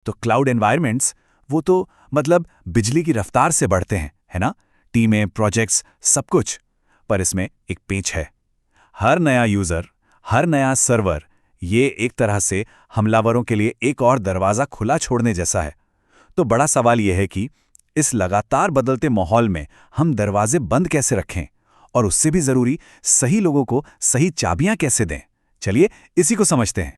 तो cloud environments वो तो मतलब बिजली की रफ्तार से बढ़ते हैं, है ना? टीमें, प्रोजेक्ट्स, सब कुछ। पर इसमें एक पेंच है। हर नया यूजर, हर नया सर्वर, ये एक तरह से हमलावरों के लिए एक और दरवाज़ा खुला छोड़ने जैसा है। तो बड़ा सवाल यह है कि इस लगातार बदलते माहौल में हम दरवाजे बंद कैसे रखें, और उससे भी ज़रूरी, सही लोगों को सही चाबियां कैसे दें। चलिए इसी को समझते हैं।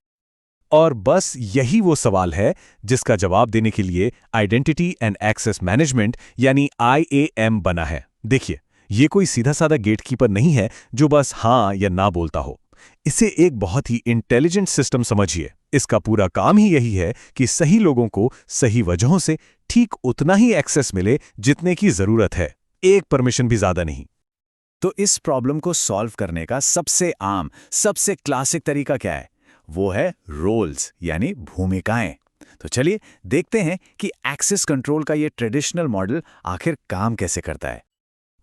और बस यही वो सवाल है जिसका जवाब देने के लिए आइडेंटिटी एंड एक्सेस मैनेजमेंट यानी IAM बना है। देखिए, ये कोई सीधा साधा गेटकीपर नहीं है जो बस हाँ या ना बोलता हो। इसे एक बहुत ही इंटेलिजेंट सिस्टम समझिए। इसका पूरा काम ही यही है कि सही लोगों को सही वजहों से ठीक उतना ही एक्सेस मिले जितने की जरूरत है, एक परमिशन भी ज्यादा नहीं। तो इस प्रॉब्लम को सॉल्व करने का सबसे आम, सबसे क्लासिक तरीका क्या है? वो है रोल्स यानी भूमिकाएं। तो चलिए देखते हैं कि एक्सेस कंट्रोल का ये ट्रेडिशनल मॉडल आखिर काम कैसे करता है।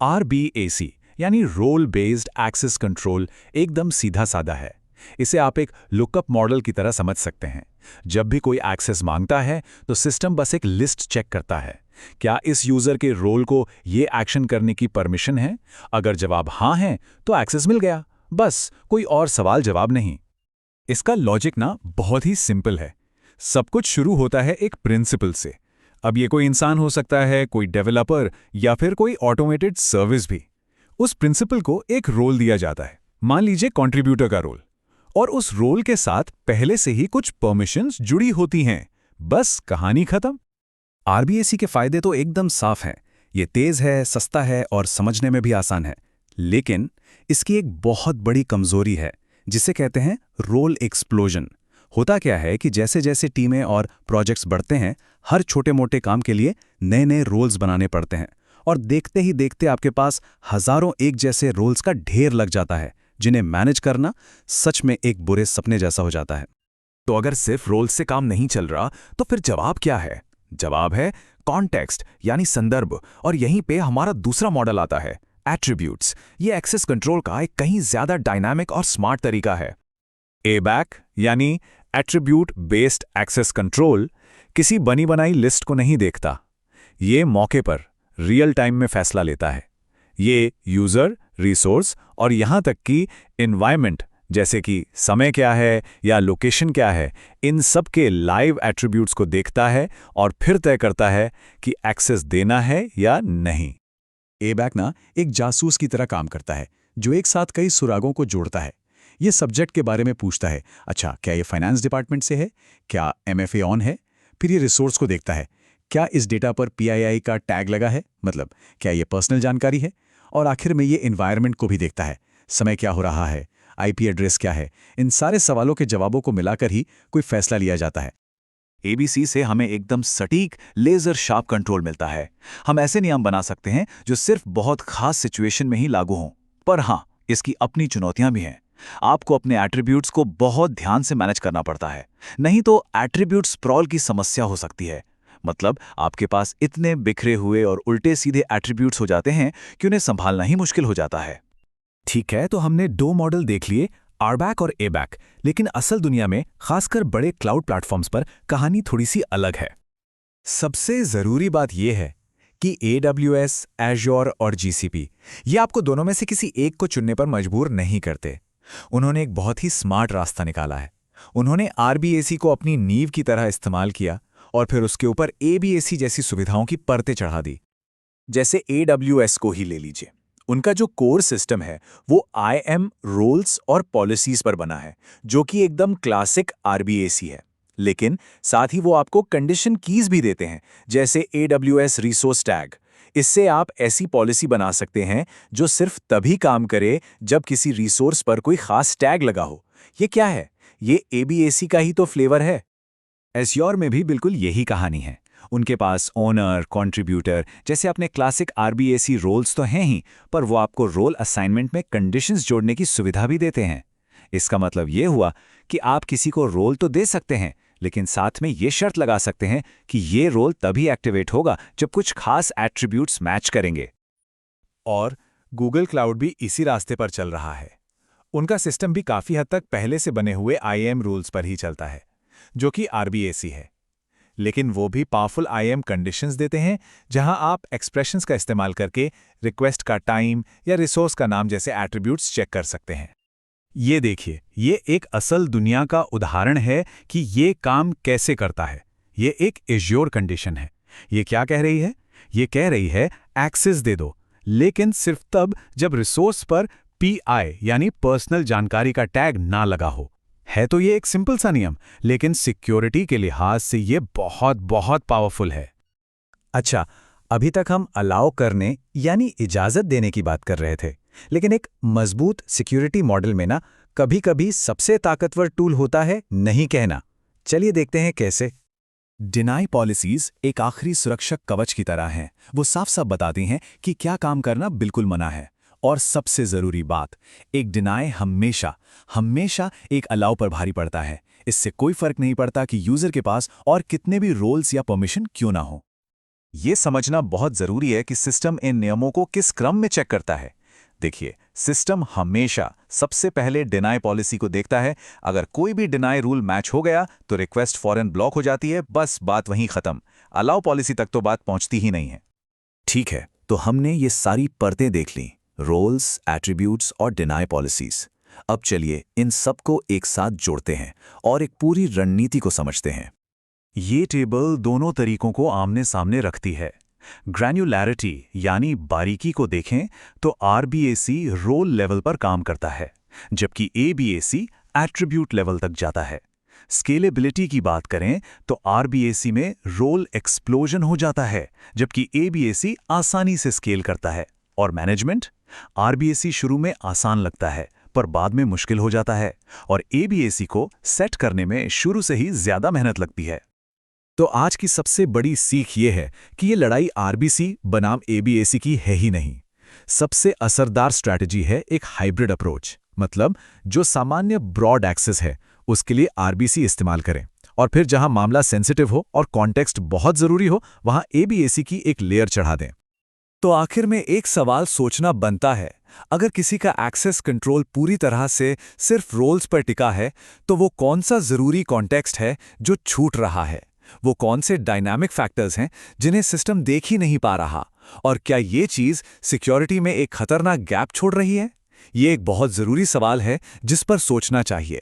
RBAC यानी रोल बेस्ड एक्सेस कंट्रोल एकदम सीधा साधा है। इसे आप एक लुकअप मॉडल की तरह समझ सकते हैं। जब भी कोई एक्सेस मांगता है तो सिस्टम बस एक लिस्ट चेक करता है। क्या इस यूजर के रोल को ये एक्शन करने की परमिशन है? अगर जवाब हाँ है तो एक्सेस मिल गया, बस कोई और सवाल जवाब नहीं। इसका लॉजिक ना बहुत ही सिंपल है। सब कुछ शुरू होता है एक प्रिंसिपल से। अब ये कोई इंसान हो सकता है, कोई डेवलपर या फिर कोई ऑटोमेटेड सर्विस भी। उस प्रिंसिपल को एक रोल दिया जाता है, मान लीजिए कंट्रीब्यूटर का रोल, और उस रोल के साथ पहले से ही कुछ परमिशंस जुड़ी होती हैं। बस कहानी खत्म। RBAC के फायदे तो एकदम साफ हैं। ये तेज है, सस्ता है और समझने में भी आसान है। लेकिन इसकी एक बहुत बड़ी कमजोरी है, जिसे कहते हैं रोल एक्सप्लोजन। होता क्या है कि जैसे जैसे टीमें और प्रोजेक्ट्स बढ़ते हैं, हर छोटे मोटे काम के लिए नए नए रोल्स बनाने पड़ते हैं, और देखते ही देखते आपके पास हजारों एक जैसे रोल्स का ढेर लग जाता है, जिन्हें मैनेज करना सच में एक बुरे सपने जैसा हो जाता है। तो अगर सिर्फ रोल से काम नहीं चल रहा तो फिर जवाब क्या है? जवाब है कॉन्टेक्स्ट यानी संदर्भ। और यहीं पे हमारा दूसरा मॉडल आता है, एट्रीब्यूट्स। ये एक्सेस कंट्रोल का एक कहीं ज्यादा डायनामिक और स्मार्ट तरीका है। ABAC यानी एट्रीब्यूट बेस्ड एक्सेस कंट्रोल किसी बनी बनाई लिस्ट को नहीं देखता। ये मौके पर रियल टाइम में फैसला लेता है। ये यूजर, रिसोर्स और यहां तक कि एनवायरनमेंट, जैसे कि समय क्या है या लोकेशन क्या है, इन सब के लाइव एट्रीब्यूट्स को देखता है और फिर तय करता है कि एक्सेस देना है या नहीं। ABAC ना एक जासूस की तरह काम करता है, जो एक साथ कई सुरागों को जोड़ता है। ये सब्जेक्ट के बारे में पूछता है, अच्छा क्या ये फाइनेंस डिपार्टमेंट से है, क्या MFA ऑन है। फिर ये रिसोर्स को देखता है, क्या इस डेटा पर PII का टैग लगा है, मतलब क्या ये पर्सनल जानकारी है। और आखिर में ये एनवायरनमेंट को भी देखता है, समय क्या हो रहा है, IP एड्रेस क्या है। इन सारे सवालों के जवाबों को मिलाकर ही कोई फैसला लिया जाता है। ABC से हमें एकदम सटीक, लेजर शार्प कंट्रोल मिलता है। हम ऐसे नियम बना सकते हैं जो सिर्फ बहुत खास सिचुएशन में ही लागू हों। पर हाँ, इसकी अपनी चुनौतियां भी हैं। आपको अपने एट्रीब्यूट्स को बहुत ध्यान से मैनेज करना पड़ता है, नहीं तो एट्रीब्यूट स्प्रॉल की समस्या हो सकती है। मतलब आपके पास इतने बिखरे हुए और उल्टे सीधे एट्रीब्यूट्स हो जाते हैं कि उन्हें संभालना ही मुश्किल हो जाता है। ठीक है, तो हमने दो मॉडल देख लिए, RBAC और ABAC। लेकिन असल दुनिया में, खासकर बड़े क्लाउड प्लेटफॉर्म्स पर, कहानी थोड़ी सी अलग है। सबसे जरूरी बात यह है कि AWS, Azure और GCP ये आपको दोनों में से किसी एक को चुनने पर मजबूर नहीं करते। उन्होंने एक बहुत ही स्मार्ट रास्ता निकाला है। उन्होंने RBAC को अपनी नींव की तरह इस्तेमाल किया और फिर उसके ऊपर ABAC जैसी सुविधाओं की परतें चढ़ा दी। जैसे AWS को ही ले लीजिए। उनका जो कोर सिस्टम है वो IAM रोल्स और पॉलिसीज पर बना है, जो कि एकदम क्लासिक RBAC है। लेकिन साथ ही वो आपको कंडीशन कीज भी देते हैं, जैसे AWS रिसोर्स टैग। इससे आप ऐसी पॉलिसी बना सकते हैं जो सिर्फ तभी काम करे जब किसी रिसोर्स पर कोई खास टैग लगा हो। ये क्या है? ये ABAC का ही तो फ्लेवर है। एज़्योर में भी बिल्कुल यही कहानी है। उनके पास ओनर, कंट्रीब्यूटर जैसे अपने क्लासिक RBAC रोल्स तो हैं ही, पर वो आपको रोल असाइनमेंट में कंडीशंस जोड़ने की सुविधा भी देते हैं। इसका मतलब ये हुआ कि आप किसी को रोल तो दे सकते हैं, लेकिन साथ में ये शर्त लगा सकते हैं कि ये रोल तभी एक्टिवेट होगा जब कुछ खास एट्रीब्यूट्स मैच करेंगे। और गूगल क्लाउड भी इसी रास्ते पर चल रहा है। उनका सिस्टम भी काफी हद तक पहले से बने हुए IAM रूल्स पर ही चलता है, जो कि RBAC है। लेकिन वो भी पावरफुल IAM कंडीशंस देते हैं, जहां आप एक्सप्रेशंस का इस्तेमाल करके रिक्वेस्ट का टाइम या रिसोर्स का नाम जैसे एट्रीब्यूट्स चेक कर सकते हैं। ये देखिए, ये एक असल दुनिया का उदाहरण है कि ये काम कैसे करता है। ये एक एज्योर कंडीशन है। ये क्या कह रही है? ये कह रही है एक्सेस दे दो, लेकिन सिर्फ तब जब रिसोर्स पर PI यानी पर्सनल जानकारी का टैग ना लगा हो। है तो ये एक सिंपल सा नियम, लेकिन सिक्योरिटी के लिहाज से ये बहुत बहुत पावरफुल है। अच्छा, अभी तक हम अलाउ करने यानी इजाज़त देने की बात कर रहे थे, लेकिन एक मजबूत सिक्योरिटी मॉडल में ना कभी-कभी सबसे ताकतवर टूल होता है नहीं कहना। चलिए देखते हैं कैसे। डिनाई पॉलिसीज एक आखिरी सुरक्षक कवच की तरह हैं। वो साफ-साफ बताती हैं कि क्या काम करना बिल्कुल मना है। और सबसे जरूरी बात, एक डिनाई हमेशा एक अलाउ पर भारी पड़ता है। इससे कोई फर्क नहीं पड़ता कि यूजर के पास और कितने भी रोल्स या परमिशन क्यों ना हो। ये समझना बहुत जरूरी है कि सिस्टम इन नियमों को किस क्रम में चेक करता है। देखिए, सिस्टम हमेशा सबसे पहले डिनाई पॉलिसी को देखता है। अगर कोई भी डिनाई रूल मैच हो गया तो रिक्वेस्ट फौरन ब्लॉक हो जाती है, बस बात वहीं खत्म। अलाउ पॉलिसी तक तो बात पहुंचती ही नहीं है। ठीक है, तो हमने ये सारी परतें देख लीं, रोल्स, एट्रीब्यूट्स और डिनाई पॉलिसीज। अब चलिए इन सबको एक साथ जोड़ते हैं और एक पूरी रणनीति को समझते हैं। ये टेबल दोनों तरीकों को आमने सामने रखती है। ग्रैन्युलैरिटी यानी बारीकी को देखें तो RBAC रोल लेवल पर काम करता है, जबकि ABAC एट्रीब्यूट लेवल तक जाता है। स्केलेबिलिटी की बात करें तो RBAC में रोल एक्सप्लोजन हो जाता है, जबकि ABAC आसानी से स्केल करता है। और मैनेजमेंट, RBAC शुरू में आसान लगता है पर बाद में मुश्किल हो जाता है, और ABAC को सेट करने में शुरू से ही ज्यादा मेहनत लगती है। तो आज की सबसे बड़ी सीख ये है कि ये लड़ाई RBC बनाम ABAC की है ही नहीं। सबसे असरदार स्ट्रैटेजी है एक हाइब्रिड अप्रोच, मतलब जो सामान्य ब्रॉड एक्सेस है उसके लिए RBC इस्तेमाल करें, और फिर जहां मामला सेंसिटिव हो और कॉन्टेक्स्ट बहुत जरूरी हो वहां ABAC की एक लेयर चढ़ा दें। तो आखिर में एक सवाल सोचना बनता है, अगर किसी का एक्सेस कंट्रोल पूरी तरह से सिर्फ रोल्स पर टिका है, तो वो कौन सा जरूरी कॉन्टेक्स्ट है जो छूट रहा है? वो कौन से डायनामिक फैक्टर्स हैं जिन्हें सिस्टम देख ही नहीं पा रहा? और क्या ये चीज सिक्योरिटी में एक खतरनाक गैप छोड़ रही है? ये एक बहुत जरूरी सवाल है जिस पर सोचना चाहिए।